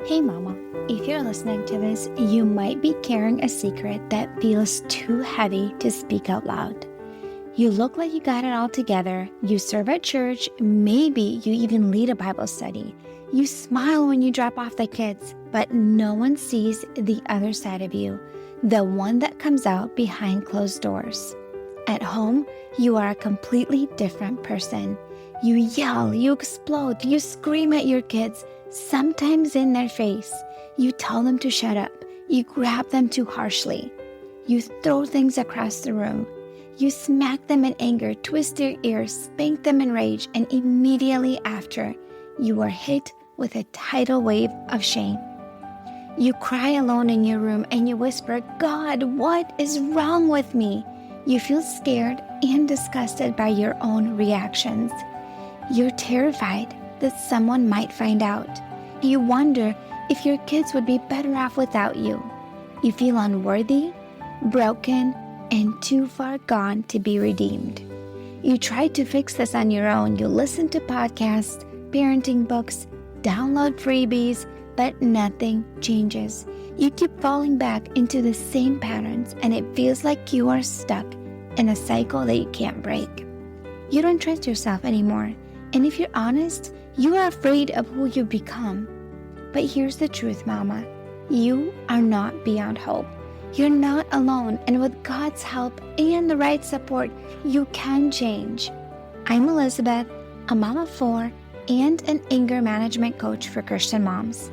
Hey mama, if you're listening to this, you might be carrying a secret that feels too heavy to speak out loud. You look like you got it all together, you serve at church, maybe you even lead a Bible study. You smile when you drop off the kids, but no one sees the other side of you, the one that comes out behind closed doors. At home, you are a completely different person. You yell, you explode, you scream at your kids, sometimes in their face. You tell them to shut up. You grab them too harshly. You throw things across the room. You smack them in anger, twist their ears, spank them in rage, and immediately after, you are hit with a tidal wave of shame. You cry alone in your room and you whisper, "God, what is wrong with me?" You feel scared and disgusted by your own reactions. You're terrified that someone might find out. You wonder if your kids would be better off without you. You feel unworthy, broken, and too far gone to be redeemed. You try to fix this on your own. You listen to podcasts, parenting books, download freebies, but nothing changes. You keep falling back into the same patterns, and it feels like you are stuck in a cycle that you can't break. You don't trust yourself anymore, and if you're honest, you are afraid of who you become. But here's the truth, Mama. You are not beyond hope. You're not alone, and with God's help and the right support, you can change. I'm Elizabeth, a mom of 4 and an anger management coach for Christian moms.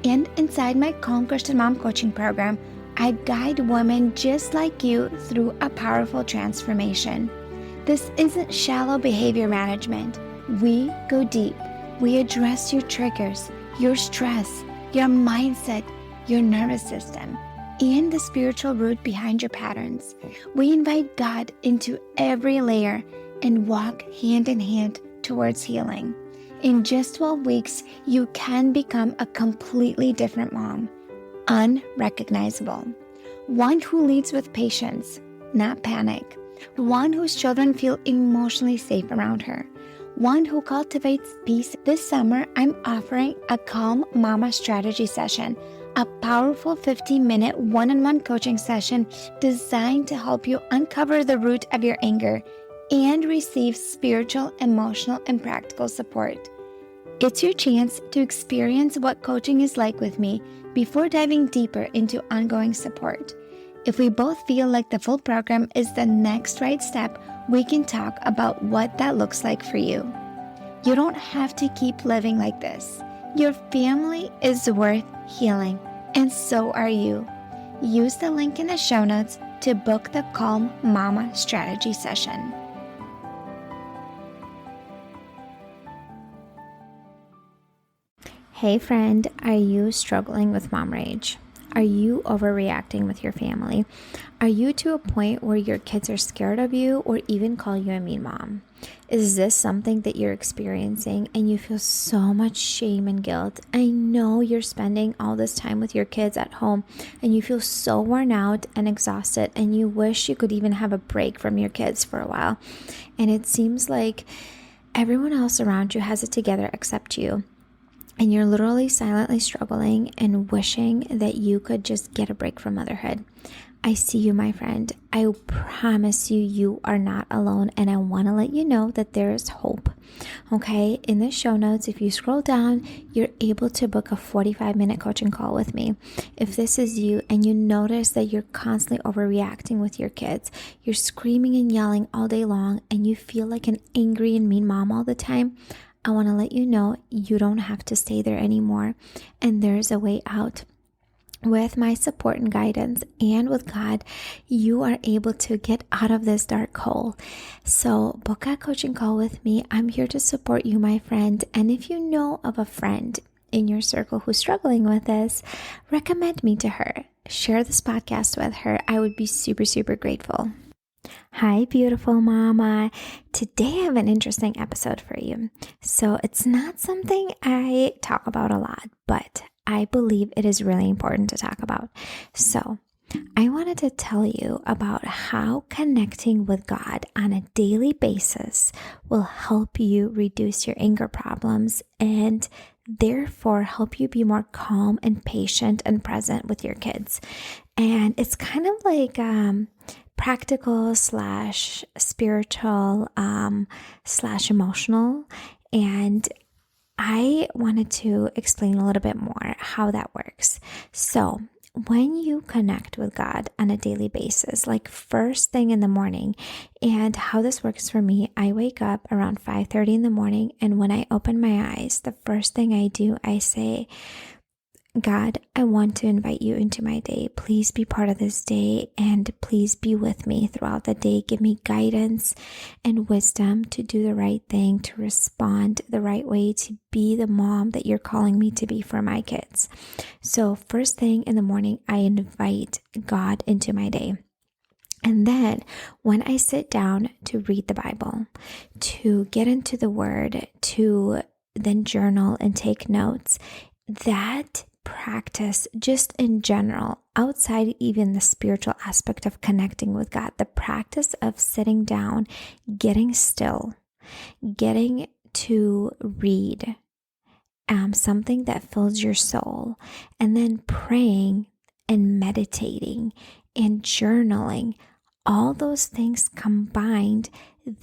And inside my Calm Christian Mom coaching program, I guide women just like you through a powerful transformation. This isn't shallow behavior management. We go deep. We address your triggers, your stress, your mindset, your nervous system, and the spiritual root behind your patterns. We invite God into every layer and walk hand in hand towards healing. In just 12 weeks, you can become a completely different mom, unrecognizable. One who leads with patience, not panic. One whose children feel emotionally safe around her. One who cultivates peace. This summer, I'm offering a Calm Mama strategy session, a powerful 15-minute one-on-one coaching session designed to help you uncover the root of your anger and receive spiritual, emotional, and practical support. It's your chance to experience what coaching is like with me before diving deeper into ongoing support. If we both feel like the full program is the next right step, we can talk about what that looks like for you. You don't have to keep living like this. Your family is worth healing, and so are you. Use the link in the show notes to book the Calm Mama strategy session. Hey friend, are you struggling with mom rage? Are you overreacting with your family? Are you to a point where your kids are scared of you or even call you a mean mom? Is this something that you're experiencing and you feel so much shame and guilt? I know you're spending all this time with your kids at home and you feel so worn out and exhausted and you wish you could even have a break from your kids for a while. And it seems like everyone else around you has it together except you. And you're literally silently struggling and wishing that you could just get a break from motherhood. I see you, my friend. I promise you, you are not alone. And I want to let you know that there is hope. Okay, in the show notes, if you scroll down, you're able to book a 45-minute coaching call with me. If this is you and you notice that you're constantly overreacting with your kids, you're screaming and yelling all day long, and you feel like an angry and mean mom all the time, I want to let you know you don't have to stay there anymore, and there's a way out. With my support and guidance and with God, you are able to get out of this dark hole. So book a coaching call with me. I'm here to support you, my friend. And if you know of a friend in your circle who's struggling with this, recommend me to her. Share this podcast with her. I would be super, super grateful. Hi, beautiful mama. Today I have an interesting episode for you. So it's not something I talk about a lot, but I believe it is really important to talk about. So I wanted to tell you about how connecting with God on a daily basis will help you reduce your anger problems and therefore help you be more calm and patient and present with your kids. And it's kind of like practical slash spiritual slash emotional. And I wanted to explain a little bit more how that works. So when you connect with God on a daily basis, like first thing in the morning, and how this works for me, I wake up around 5:30 in the morning, and when I open my eyes, the first thing I do, I say, God, I want to invite you into my day. Please be part of this day, and please be with me throughout the day. Give me guidance and wisdom to do the right thing, to respond the right way, to be the mom that you're calling me to be for my kids. So first thing in the morning, I invite God into my day. And then when I sit down to read the Bible, to get into the Word, to then journal and take notes, that practice just in general, outside even the spiritual aspect of connecting with God, the practice of sitting down, getting still, getting to read something that fills your soul, and then praying and meditating and journaling, all those things combined,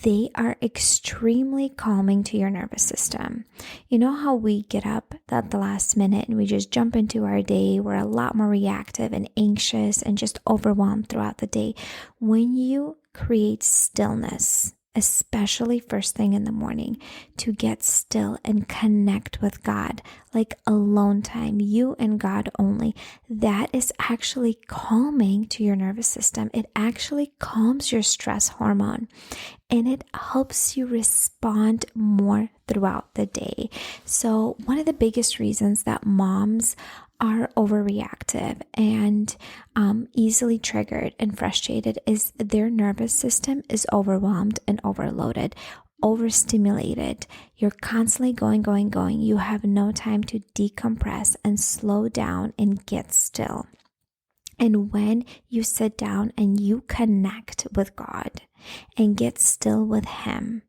they are extremely calming to your nervous system. You know how we get up at the last minute and we just jump into our day? We're a lot more reactive and anxious and just overwhelmed throughout the day. When you create stillness, especially first thing in the morning, to get still and connect with God, like alone time, you and God only, that is actually calming to your nervous system. It actually calms your stress hormone, and it helps you respond more throughout the day. So one of the biggest reasons that moms are overreactive and easily triggered and frustrated is their nervous system is overwhelmed and overloaded, overstimulated. You're constantly going. You have no time to decompress and slow down and get still. And when you sit down and you connect with God and get still with Him,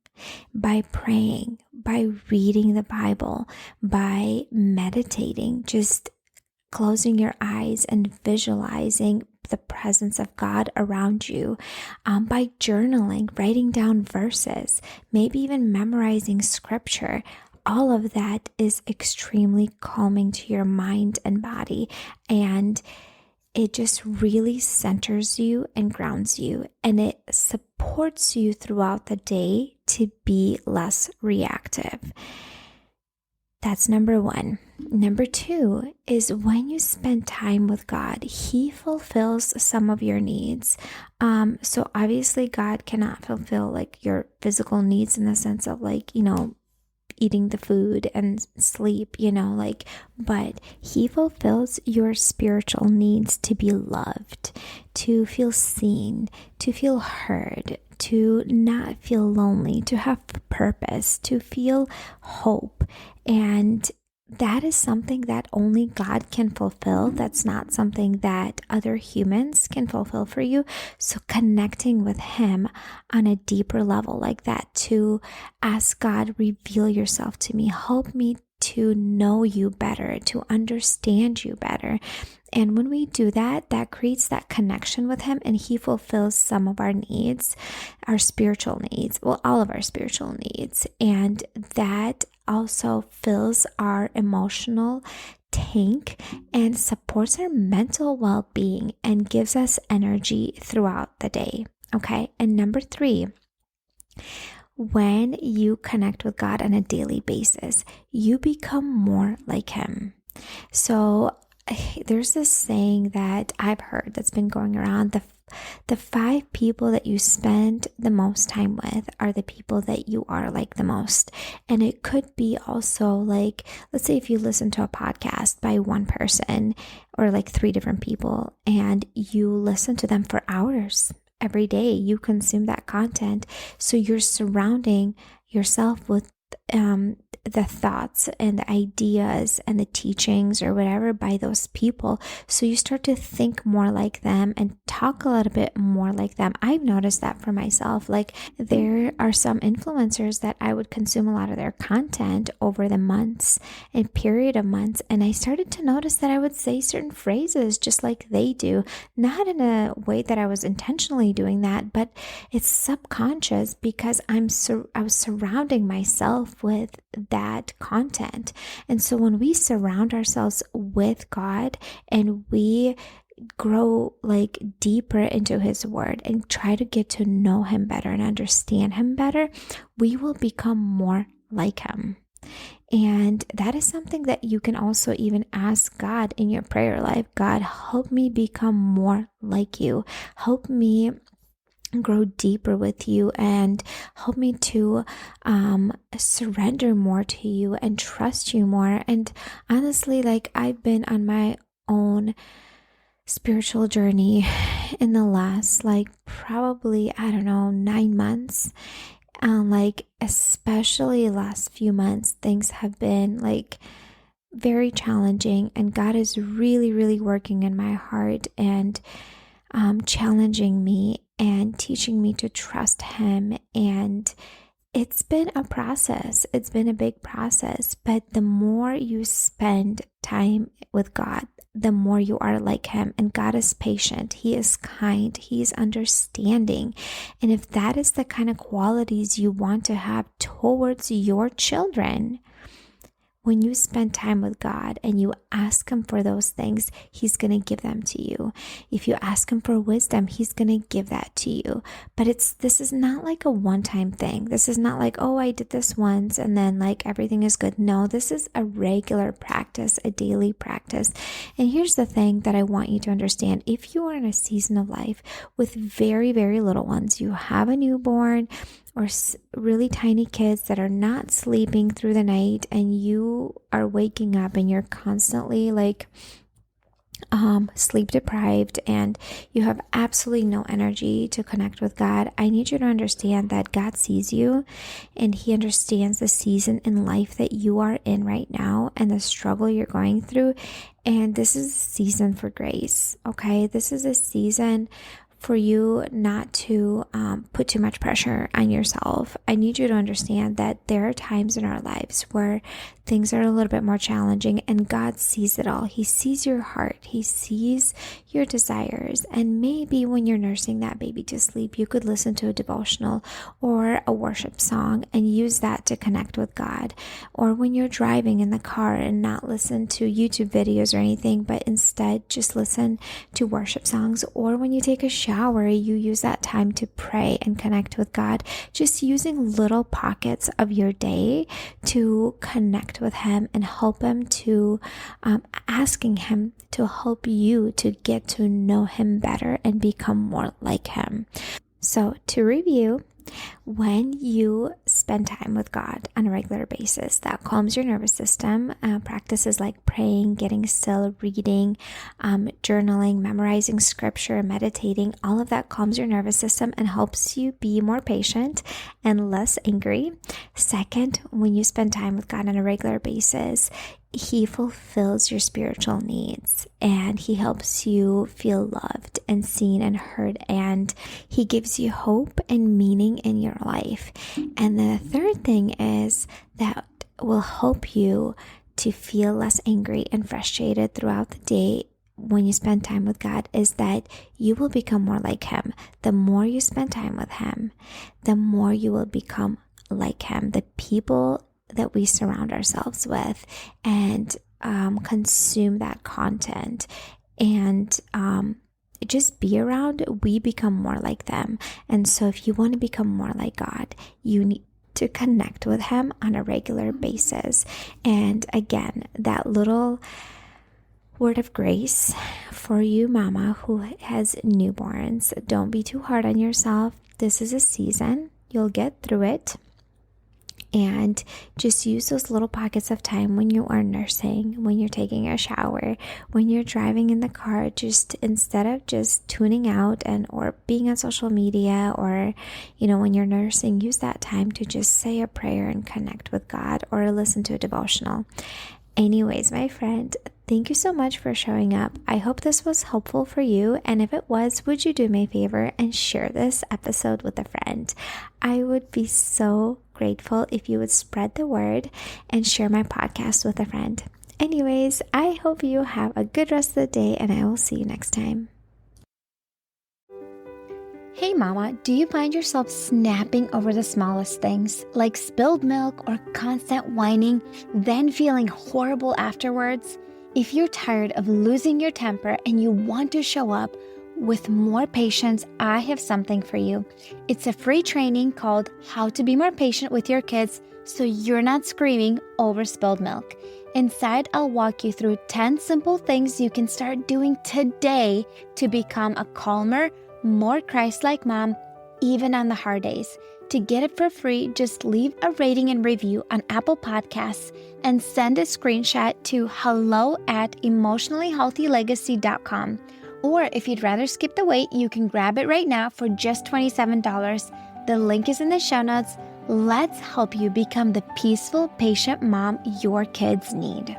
by praying, by reading the Bible, by meditating, just closing your eyes and visualizing the presence of God around you, by journaling, writing down verses, maybe even memorizing scripture, all of that is extremely calming to your mind and body, and it just really centers you and grounds you, and it supports you throughout the day to be less reactive. That's number one. Number two is when you spend time with God, He fulfills some of your needs. So obviously God cannot fulfill like your physical needs in the sense of like, eating the food and sleep, but He fulfills your spiritual needs to be loved, to feel seen, to feel heard, to not feel lonely, to have purpose, to feel hope. And that is something that only God can fulfill. That's not something that other humans can fulfill for you. So connecting with Him on a deeper level like that, to ask God, reveal yourself to me, help me to know you better, to understand you better. And when we do that, that creates that connection with Him, and He fulfills some of our needs, our spiritual needs, all of our spiritual needs. And that also fills our emotional tank and supports our mental well-being and gives us energy throughout the day. Okay. And number three, when you connect with God on a daily basis, you become more like Him. So there's this saying that I've heard that's been going around, the 5 people that you spend the most time with are the people that you are like the most. And it could be also like, let's say if you listen to a podcast by one person or like 3 different people, and you listen to them for hours every day, you consume that content. So you're surrounding yourself with the thoughts and the ideas and the teachings or whatever by those people. So you start to think more like them and talk a little bit more like them. I've noticed that for myself. Like, there are some influencers that I would consume a lot of their content over the months and period of months. And I started to notice that I would say certain phrases just like they do, not in a way that I was intentionally doing that, but it's subconscious because I was surrounding myself with that content. And so when we surround ourselves with God and we grow like deeper into his word and try to get to know him better and understand him better, we will become more like him. And that is something that you can also even ask God in your prayer life. God, help me become more like you. Help me grow deeper with you, and help me to surrender more to you and trust you more. And honestly, like, I've been on my own spiritual journey in the last, like, probably, I don't know, 9 months. Like, especially last few months, things have been like very challenging, and God is really, really working in my heart and challenging me and teaching me to trust him. And it's been a process. It's been a big process, but the more you spend time with God, the more you are like him. And God is patient. He is kind. He is understanding. And if that is the kind of qualities you want to have towards your children, when you spend time with God and you ask him for those things, he's going to give them to you. If you ask him for wisdom, he's going to give that to you. But this is not like a one-time thing. This is not like, oh, I did this once and then like everything is good. No, this is a regular practice, a daily practice. And here's the thing that I want you to understand. If you are in a season of life with very, very little ones, you have a newborn, or really tiny kids that are not sleeping through the night, and you are waking up and you're constantly like sleep deprived and you have absolutely no energy to connect with God, I need you to understand that God sees you and he understands the season in life that you are in right now and the struggle you're going through. And this is a season for grace, okay? This is a season for you not to put too much pressure on yourself. I need you to understand that there are times in our lives where things are a little bit more challenging, and God sees it all. He sees your heart. He sees your desires. And maybe when you're nursing that baby to sleep, you could listen to a devotional or a worship song and use that to connect with God. Or when you're driving in the car and not listen to YouTube videos or anything, but instead just listen to worship songs. Or when you take a shower, you use that time to pray and connect with God, just using little pockets of your day to connect with him and help him to asking him to help you to get to know him better and become more like him. So to review, when you spend time with God on a regular basis, that calms your nervous system. Practices like praying, getting still, reading, journaling, memorizing scripture, meditating, all of that calms your nervous system and helps you be more patient and less angry. Second, when you spend time with God on a regular basis, he fulfills your spiritual needs and he helps you feel loved and seen and heard, and he gives you hope and meaning in your life. And the third thing is that will help you to feel less angry and frustrated throughout the day when you spend time with God is that you will become more like him. The more you spend time with him, the more you will become like him. The people that we surround ourselves with and consume that content and just be around, we become more like them. And so if you want to become more like God, you need to connect with him on a regular basis. And again, that little word of grace for you, mama, who has newborns. Don't be too hard on yourself. This is a season. You'll get through it. And just use those little pockets of time when you are nursing, when you're taking a shower, when you're driving in the car, just instead of just tuning out or being on social media, or, when you're nursing, use that time to just say a prayer and connect with God, or listen to a devotional. Anyways, my friend, thank you so much for showing up. I hope this was helpful for you. And if it was, would you do me a favor and share this episode with a friend? I would be so grateful if you would spread the word and share my podcast with a friend. Anyways, I hope you have a good rest of the day, and I will see you next time. Hey mama, do you find yourself snapping over the smallest things, like spilled milk or constant whining, then feeling horrible afterwards? If you're tired of losing your temper and you want to show up with more patience, I have something for you. It's a free training called How to Be More Patient with Your Kids so you're not screaming over spilled milk. Inside, I'll walk you through 10 simple things you can start doing today to become a calmer, more Christ-like mom, even on the hard days. To get it for free, just leave a rating and review on Apple Podcasts and send a screenshot to hello@emotionallyhealthylegacy.com. Or if you'd rather skip the wait, you can grab it right now for just $27. The link is in the show notes. Let's help you become the peaceful, patient mom your kids need.